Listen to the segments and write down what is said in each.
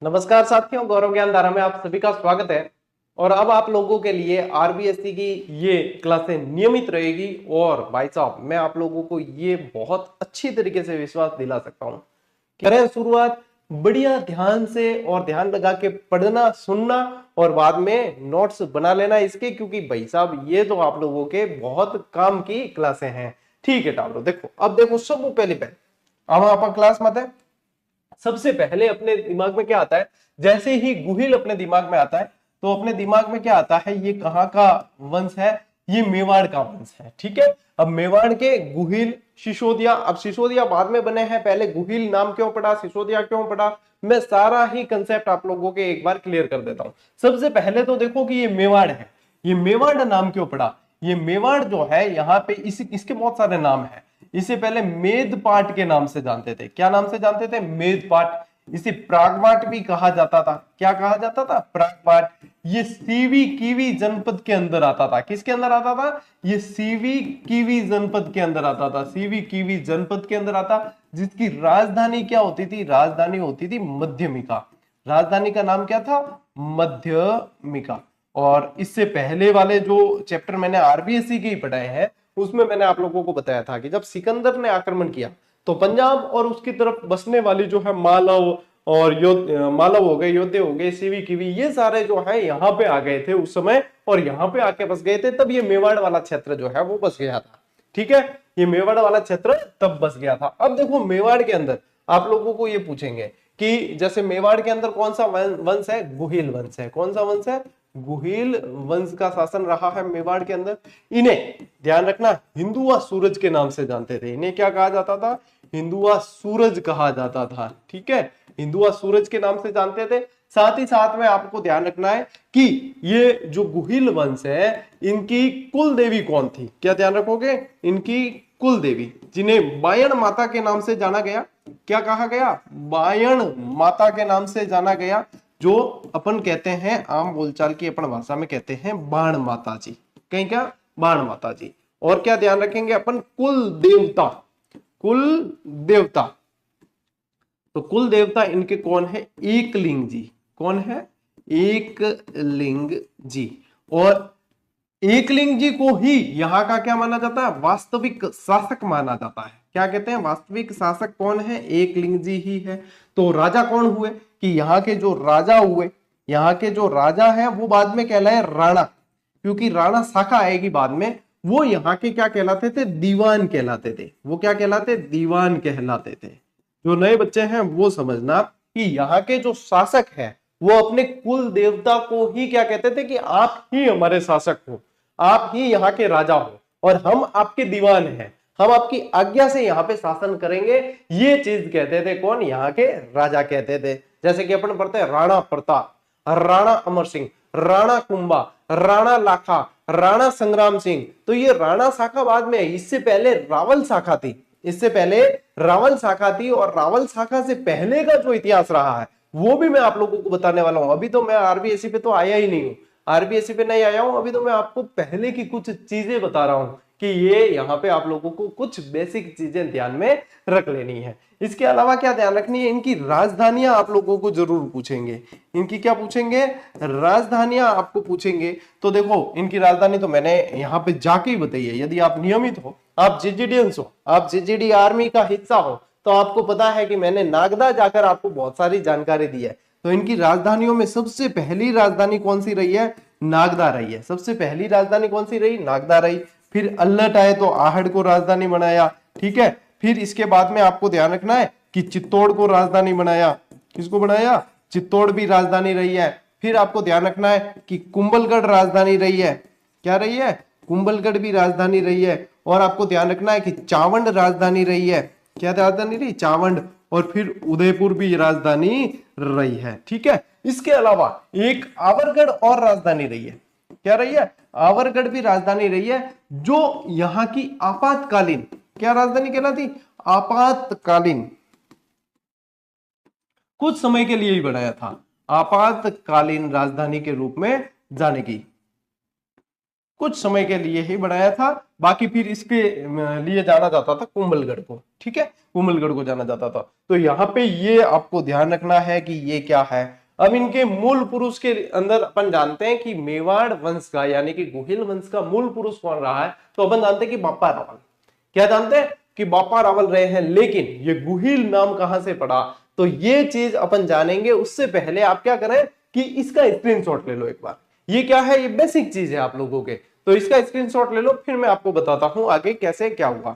नमस्कार साथियों, गौरव ज्ञान धारा में आप सभी का स्वागत है। और अब आप लोगों के लिए आरबीएससी की ये क्लासें नियमित रहेगी। और भाई साहब, मैं आप लोगों को ये बहुत अच्छी तरीके से विश्वास दिला सकता हूं, करें शुरुआत बढ़िया ध्यान से और ध्यान लगा के पढ़ना, सुनना और बाद में नोट्स बना लेना इसके, क्योंकि भाई साहब ये तो आप लोगों के बहुत काम की क्लासें हैं। ठीक है टाबरो, देखो अब देखो सब पहले अब आप क्लास मत है। सबसे पहले अपने दिमाग में क्या आता है, जैसे ही गुहिल अपने दिमाग में आता है तो अपने दिमाग में क्या आता है, ये कहाँ का वंश है, ये मेवाड़ का वंश है। ठीक है, अब मेवाड़ के गुहिल, सिसोदिया, अब सिसोदिया बाद में बने हैं, पहले गुहिल नाम क्यों पड़ा, सिसोदिया क्यों पड़ा, मैं सारा ही कंसेप्ट आप लोगों के एक बार क्लियर कर देता हूं। सबसे पहले तो देखो कि ये मेवाड़ है, ये मेवाड़ नाम क्यों पड़ा। ये मेवाड़ जो है यहाँ पे इसके बहुत सारे नाम है। इसे पहले मेदपाट के नाम से जानते थे। क्या नाम से जानते थे? मेदपाट। इसे प्रागपाट भी कहा जाता था। क्या कहा जाता था? प्रागपाट। ये सीवी कीवी जनपद के अंदर आता था। किसके अंदर आता था? ये सीवी कीवी जनपद के अंदर आता था। सीवी कीवी जनपद के अंदर आता, जिसकी राजधानी क्या होती थी? राजधानी होती थी मध्यमिका। राजधानी का नाम क्या था? मध्यमिका। और इससे पहले वाले जो चैप्टर मैंने आरबीएससी के ही पढ़ाए हैं, उसमें मैंने आप लोगों को बताया था कि जब सिकंदर ने आक्रमण किया तो पंजाब और उसकी तरफ बसने वाली जो है मालव और मालव हो गए, योद्धे हो गए, सीवी कीवी, ये सारे जो है यहाँ पे आ गए थे उस समय, और यहाँ पे आके बस गए थे। तब ये मेवाड़ वाला क्षेत्र जो है वो बस गया था। ठीक है, ये मेवाड़ वाला क्षेत्र तब बस गया था। अब देखो मेवाड़ के अंदर आप लोगों को ये पूछेंगे कि जैसे मेवाड़ के अंदर कौन सा वंश है? गुहिल वंश है। कौन सा वंश है? गुहिल वंश का शासन रहा है मेवाड़ के अंदर। इन्हें ध्यान रखना हिंदुआ सूरज के नाम से जानते थे। इन्हें क्या कहा जाता था? हिंदुआ सूरज कहा जाता था। ठीक है, हिंदुआ सूरज के नाम से जानते थे। साथ ही साथ में आपको ध्यान रखना है कि ये जो गुहिल वंश है, इनकी कुल देवी कौन थी? क्या ध्यान रखोगे? इनकी कुल देवी, जिन्हें बायण माता के नाम से जाना गया। क्या कहा गया? बायण माता के नाम से जाना गया, जो अपन कहते हैं आम बोलचाल की अपन भाषा में कहते हैं बाण माता जी। कहीं क्या? बाण माता जी। और क्या ध्यान रखेंगे अपन? कुल देवता। कुल देवता, तो कुल देवता इनके कौन है? एकलिंग जी। कौन है? एकलिंग जी। और एकलिंग जी को ही यहाँ का क्या माना जाता है? वास्तविक शासक माना जाता है। क्या कहते हैं? वास्तविक शासक कौन है? एकलिंग जी ही है। तो राजा कौन हुए? कि यहाँ के जो राजा हुए, यहाँ के जो राजा हैं वो बाद में कहलाए राणा, क्योंकि राणा शाखा आएगी बाद में। वो यहाँ के क्या कहलाते थे? दीवान कहलाते थे। वो क्या कहलाते? दीवान कहलाते थे। जो नए बच्चे हैं वो समझना कि यहाँ के जो शासक है वो अपने कुल देवता को ही क्या कहते थे? कि आप ही हमारे शासक हो, आप ही यहाँ के राजा हो और हम आपके दीवान हैं, हम आपकी आज्ञा से यहाँ पे शासन करेंगे। ये चीज कहते थे कौन? यहाँ के राजा कहते थे। जैसे कि अपन पढ़ते हैं राणा प्रताप, राणा अमर सिंह, राणा कुंभा, राणा लाखा, राणा संग्राम सिंह। तो ये राणा शाखा बाद में, इससे पहले रावल शाखा थी। इससे पहले रावल शाखा थी, और रावल शाखा से पहले का जो इतिहास रहा है वो भी मैं आप लोगों को बताने वाला हूं। अभी तो मैं आरबीएससी पे तो आया ही नहीं हूं, आरबीएससी पे नहीं आया हूं। अभी तो मैं आपको पहले की कुछ चीजें बता रहा हूं कि ये यहाँ पे आप लोगों को कुछ बेसिक चीजें ध्यान में रख लेनी है। इसके अलावा क्या ध्यान रखनी है? इनकी राजधानियां आप लोगों को जरूर पूछेंगे। इनकी क्या पूछेंगे? राजधानियां आपको पूछेंगे। तो देखो इनकी राजधानी तो मैंने यहाँ पे जाके ही बताई है। यदि आप नियमित हो, आप जेजीडियंस हो, आप जेजीडी आर्मी का हिस्सा हो, तो आपको पता है कि मैंने नागदा जाकर आपको बहुत सारी जानकारी दी है। तो इनकी राजधानियों में सबसे पहली राजधानी कौन सी रही है? नागदा रही है। सबसे पहली राजधानी कौन सी रही? नागदा रही। फिर अल्लट आए तो आहड़ को राजधानी बनाया। ठीक है, फिर इसके बाद में आपको ध्यान रखना है कि चित्तौड़ को राजधानी बनाया। किसको बनाया? चित्तौड़ भी राजधानी रही है। फिर आपको ध्यान रखना है कि कुंभलगढ़ राजधानी रही है। क्या रही है? कुंभलगढ़ भी राजधानी रही है। और आपको ध्यान रखना है कि चावंड राजधानी रही है। क्या राजधानी रही? चावंड। और फिर उदयपुर भी राजधानी रही है। ठीक है, इसके अलावा एक आवरगढ़ और राजधानी रही है। क्या रही है? आवरगढ़ भी राजधानी रही है, जो यहाँ की आपातकालीन क्या राजधानी कहलाती? आपातकालीन, कुछ समय के लिए ही बनाया था, आपातकालीन राजधानी के रूप में जाने की। कुछ समय के लिए ही बनाया था, बाकी फिर इसके लिए जाना जाता था कुंभलगढ़ को, ठीक है, कुंभलगढ़ को जाना जाता था। तो यहाँ पे ये आपको ध्यान रखना है कि ये क्या है। अब इनके मूल पुरुष के अंदर अपन जानते हैं कि मेवाड़ वंश का यानी कि गोहिल वंश का मूल पुरुष कौन रहा है, तो अपन जानते हैं कि बापा रावल। क्या जानते हैं कि बापा रावल रहे हैं, लेकिन ये गुहिल नाम कहां से पड़ा, तो ये चीज अपन जानेंगे। उससे पहले आप क्या करें कि इसका स्क्रीनशॉट ले लो एक बार। ये क्या है, ये बेसिक चीज है आप लोगों के, तो इसका स्क्रीनशॉट ले लो, फिर मैं आपको बताता हूं आगे कैसे क्या हुआ।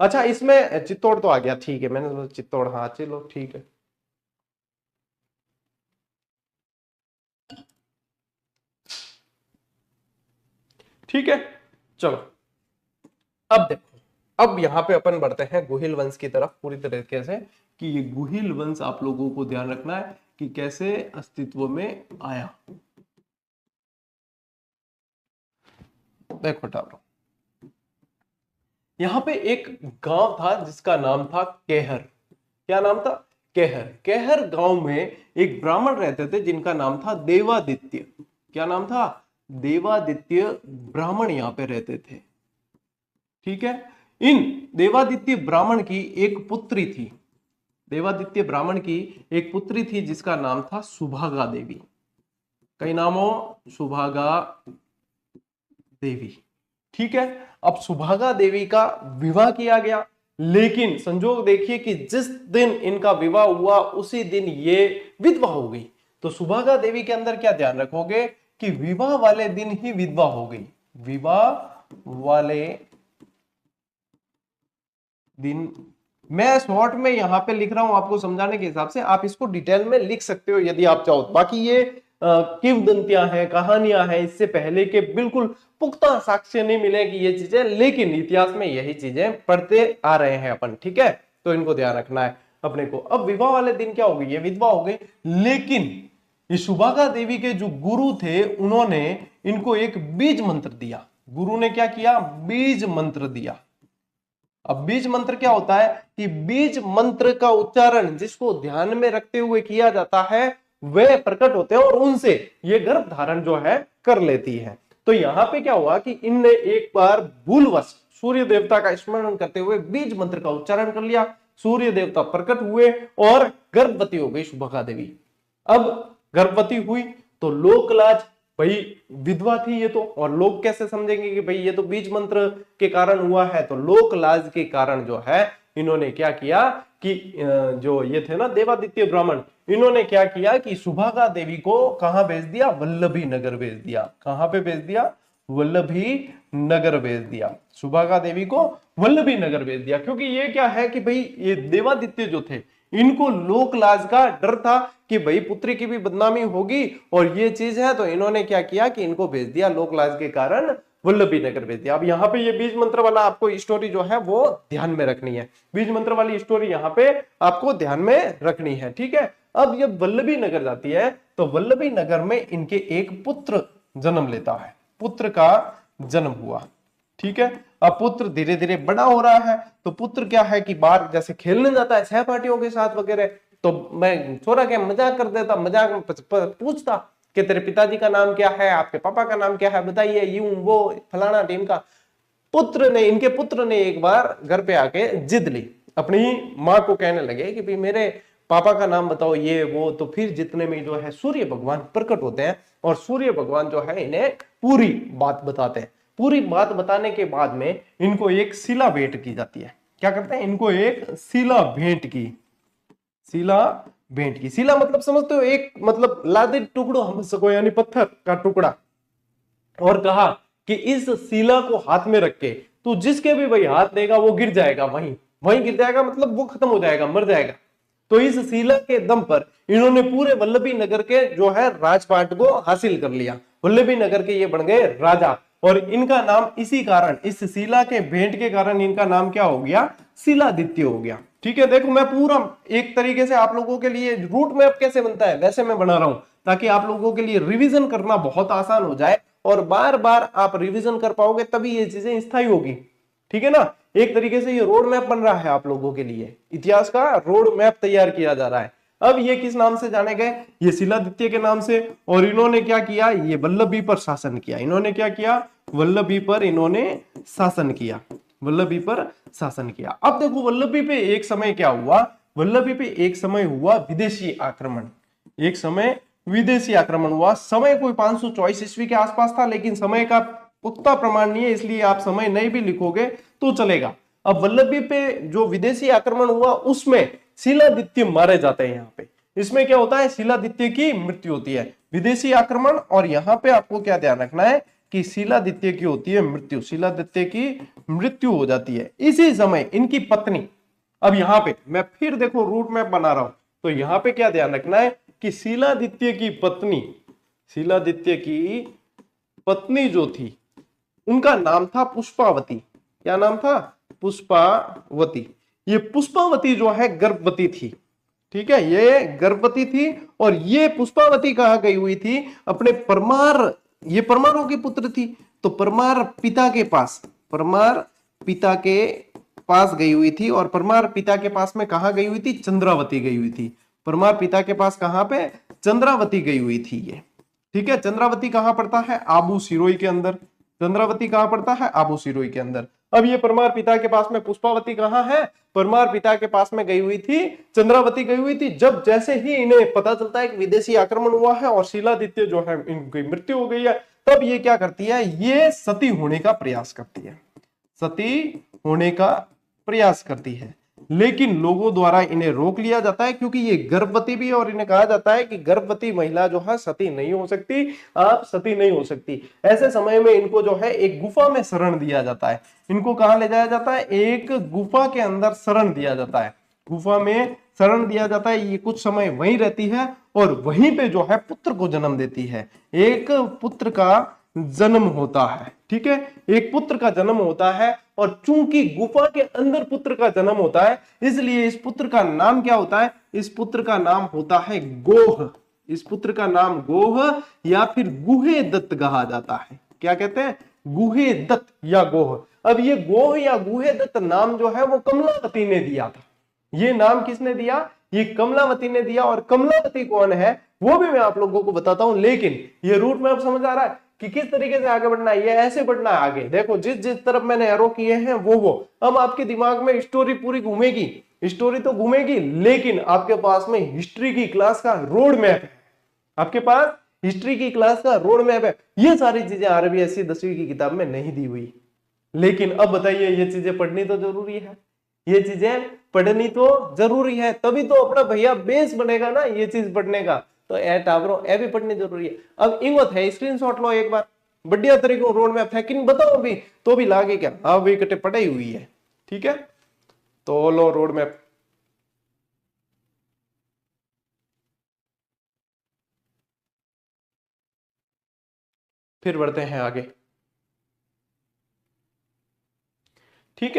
अच्छा, इसमें चित्तौड़ तो आ गया, ठीक है, मैंने सोचा चित्तौड़, हाँ चलो ठीक है। ठीक है, चलो अब देखो, अब यहां पे अपन बढ़ते हैं गुहिल वंश की तरफ पूरी तरीके से, कि ये गुहिल वंश आप लोगों को ध्यान रखना है कि कैसे अस्तित्व में आया। देखो टालो, यहां पे एक गांव था जिसका नाम था केहर। क्या नाम था, केहर। केहर गांव में एक ब्राह्मण रहते थे जिनका नाम था देवादित्य। क्या नाम था, देवादित्य ब्राह्मण यहां पे रहते थे, ठीक है। इन देवादित्य ब्राह्मण की एक पुत्री थी, देवादित्य ब्राह्मण की एक पुत्री थी जिसका नाम था सुभागा देवी। कई नाम हो, सुभागा देवी, ठीक है। अब सुभागा देवी का विवाह किया गया, लेकिन संजोग देखिए कि जिस दिन इनका विवाह हुआ उसी दिन ये विधवा हो गई। तो सुभागा देवी के अंदर क्या ध्यान रखोगे कि विवाह वाले दिन ही विधवा हो गई, विवाह वाले दिन। मैं शॉर्ट में यहां पे लिख रहा हूं आपको समझाने के हिसाब से, आप इसको डिटेल में लिख सकते हो यदि आप चाहो। बाकी ये किंवदंतियां हैं, कहानियां हैं, इससे पहले के बिल्कुल पुख्ता साक्ष्य नहीं मिले कि ये चीजें, लेकिन इतिहास में यही चीजें पढ़ते आ रहे हैं अपन, ठीक है। तो इनको ध्यान रखना है अपने को। अब विवाह वाले दिन क्या हो गई, ये विधवा हो गई, लेकिन ये सुभागा देवी के जो गुरु थे उन्होंने इनको एक बीज मंत्र दिया। गुरु ने क्या किया, बीज मंत्र दिया। अब बीज मंत्र क्या होता है कि बीज मंत्र का उच्चारण जिसको ध्यान में रखते हुए किया जाता है वे प्रकट होते हैं और उनसे ये गर्भ धारण जो है कर लेती है। तो यहां पे क्या हुआ कि इनने एक बार भूलवश सूर्य देवता का स्मरण करते हुए बीज मंत्र का उच्चारण कर लिया, सूर्य देवता प्रकट हुए और गर्भवती हो गई सुभगा देवी। अब गर्भवती हुई तो लोकलाज, भाई विधवा थी ये तो, और लोग कैसे समझेंगे कि भाई ये तो बीज मंत्र के कारण हुआ है, तो लोक लाज के कारण जो है इन्होंने क्या किया कि जो ये थे ना देवादित्य ब्राह्मण, इन्होंने क्या किया कि सुभागा देवी को कहां भेज दिया, वल्लभी नगर भेज दिया। कहां पे भेज दिया, वल्लभी नगर भेज दिया। सुभागा देवी को वल्लभी नगर भेज दिया, क्योंकि ये क्या है कि भाई ये देवादित्य जो थे इनको लोक लाज का डर था कि भाई पुत्री की भी बदनामी होगी और ये चीज है, तो इन्होंने क्या किया कि इनको भेज दिया लोक लाज के कारण वल्लभी नगर भेज दिया। अब यहाँ पे ये बीज मंत्र वाला आपको स्टोरी जो है वो ध्यान में रखनी है, बीज मंत्र वाली स्टोरी यहाँ पे आपको ध्यान में रखनी है, ठीक है। अब ये वल्लभी नगर जाती है तो वल्लभी नगर में इनके एक पुत्र जन्म लेता है, पुत्र का जन्म हुआ, ठीक है। अब पुत्र धीरे धीरे बड़ा हो रहा है, तो पुत्र क्या है कि बाहर जैसे खेलने जाता है सहपाठियों के साथ वगैरह, तो मैं छोरा क्या मजाक कर देता, मजाक में पूछता कि तेरे पिताजी का नाम क्या है, आपके पापा का नाम क्या है, बताइए, यूं वो फलाना टीम का। पुत्र ने, इनके पुत्र ने एक बार घर पे आके जिद ली, अपनी माँ को कहने लगे कि भाई मेरे पापा का नाम बताओ ये वो। तो फिर जितने में जो है सूर्य भगवान प्रकट होते हैं और सूर्य भगवान जो है इन्हें पूरी बात बताते हैं। पूरी बात बताने के बाद में इनको एक शिला भेंट की जाती है। क्या करते हैं, इनको एक शिला भेंट की, शिला भेंट की। शिला मतलब समझते हो, एक मतलब लादे टुकड़ो हम सको, यानी पत्थर का टुकड़ा, और कहा कि इस शिला को हाथ में रख के तू जिसके भी भाई हाथ देगा वो गिर जाएगा, वहीं वहीं गिर जाएगा, मतलब वो खत्म हो जाएगा, मर जाएगा। तो इस शिला के दम पर इन्होंने पूरे वल्लभी नगर के जो है राजपाट को हासिल कर लिया। वल्लभी नगर के ये बन गए राजा, और इनका नाम इसी कारण, इस शिला के भेंट के कारण इनका नाम क्या हो गया, शिलादित्य हो गया, ठीक है। देखो मैं पूरा एक तरीके से आप लोगों के लिए रूट मैप कैसे बनता है वैसे मैं बना रहा हूं, ताकि आप लोगों के लिए रिवीजन करना बहुत आसान हो जाए और बार बार आप रिवीजन कर पाओगे, तभी ये चीजें स्थायी होगी, ठीक है ना। एक तरीके से ये रोड मैप बन रहा है आप लोगों के लिए, इतिहास का रोड मैप तैयार किया जा रहा है। अब ये किस नाम से जाने गए, ये शिलादित्य के नाम से। और इन्होंने क्या किया, ये वल्लभी पर शासन किया। इन्होंने क्या किया, वल्लभी पर इन्होंने शासन किया, वल्लभी पर शासन किया। अब देखो वल्लभी पे एक समय क्या हुआ, वल्लभी पे एक समय हुआ विदेशी आक्रमण। एक समय विदेशी आक्रमण हुआ। समय कोई 524 ईस्वी के आसपास था, लेकिन समय का पुख्ता प्रमाण नहीं है, इसलिए आप समय नहीं भी लिखोगे तो चलेगा। अब वल्लभी पे जो विदेशी आक्रमण हुआ उसमें शिलादित्य मारे जाते हैं। यहाँ पे इसमें क्या होता है, शिलादित्य की मृत्यु होती है। विदेशी आक्रमण, और यहाँ पे आपको क्या ध्यान रखना है कि शिलादित्य की होती है मृत्यु, शिलादित्य की मृत्यु हो जाती है। इसी समय इनकी पत्नी, अब यहाँ पे मैं फिर देखो रूट मैप बना रहा हूं, तो यहाँ पे क्या ध्यान रखना है कि शिलादित्य की पत्नी, शिलादित्य की पत्नी जो थी उनका नाम था पुष्पावती। क्या नाम था, पुष्पावती। ये पुष्पावती जो है गर्भवती थी, ठीक है, ये गर्भवती थी। और ये पुष्पावती कहाँ गई हुई थी, अपने परमार, ये परमारों की पुत्र थी, तो परमार पिता के पास, परमार पिता के पास गई हुई थी। और परमार पिता के पास में कहा गई हुई थी, चंद्रावती गई हुई थी। परमार पिता के पास कहां पे, चंद्रावती गई हुई थी ये, ठीक है। चंद्रावती कहां पड़ता है, आबू सिरोही के अंदर। चंद्रावती कहां पड़ता है, आबू सिरोही के अंदर। अब ये परमार पिता के पास में पुष्पावती कहां है, परमार पिता के पास में गई हुई थी, चंद्रावती गई हुई थी। जब जैसे ही इन्हें पता चलता है कि विदेशी आक्रमण हुआ है और शिलादित्य जो है इनकी मृत्यु हो गई है, तब ये क्या करती है, ये सती होने का प्रयास करती है, सती होने का प्रयास करती है। लेकिन लोगों द्वारा इन्हें रोक लिया जाता है, क्योंकि ये गर्भवती भी है और इन्हें कहा जाता है कि गर्भवती महिला जो है सती नहीं हो सकती, आप सती नहीं हो सकती। ऐसे समय में इनको जो है एक गुफा में शरण दिया जाता है। इनको कहां ले जाया जाता है, एक गुफा के अंदर शरण दिया जाता है, गुफा में शरण दिया जाता है। ये कुछ समय वहीं रहती है और वहीं पे जो है पुत्र को जन्म देती है। एक पुत्र का जन्म होता है, ठीक है, एक पुत्र का जन्म होता है। और चूंकि गुफा के अंदर पुत्र का जन्म होता है, इसलिए इस पुत्र का नाम क्या होता है, इस पुत्र का नाम होता है गोह। इस पुत्र का नाम गोह या फिर गुहे दत्त कहा जाता है। क्या कहते हैं, गुहे दत्त या गोह। अब ये गोह या गुहे दत्त नाम जो है वो कमलावती ने दिया था। ये नाम किसने दिया, ये कमलावती ने दिया। और कमलावती कौन है वो भी मैं आप लोगों को बताता हूं, लेकिन ये रूट मैप समझ आ रहा है कि किस तरीके से आगे बढ़ना है। ये ऐसे बढ़ना है आगे, देखो जिस जिस तरफ मैंने एरो किए हैं वो अब आपके दिमाग में स्टोरी पूरी घूमेगी, स्टोरी तो घूमेगी, लेकिन आपके पास में हिस्ट्री की क्लास का रोड मैप है, आपके पास हिस्ट्री की क्लास का रोड मैप है। ये सारी चीजें आरबीएससी 10वीं की किताब में नहीं दी हुई, लेकिन अब बताइए ये चीजें पढ़नी तो जरूरी है, ये चीजें पढ़नी तो जरूरी है, तभी तो अपना भैया बेस बनेगा ना ये चीज पढ़ने का। तो ए टावरों ए भी पढ़नी जरूरी है। अब इंगोत है, स्क्रीनशॉट लो एक बार, बढ़िया तरीके रोड मैप है कि बताओ अभी तो भी लागे क्या, हाँ भी कटे पढ़ाई हुई है, ठीक है। तो लो रोड मैप, फिर बढ़ते हैं आगे, ठीक है।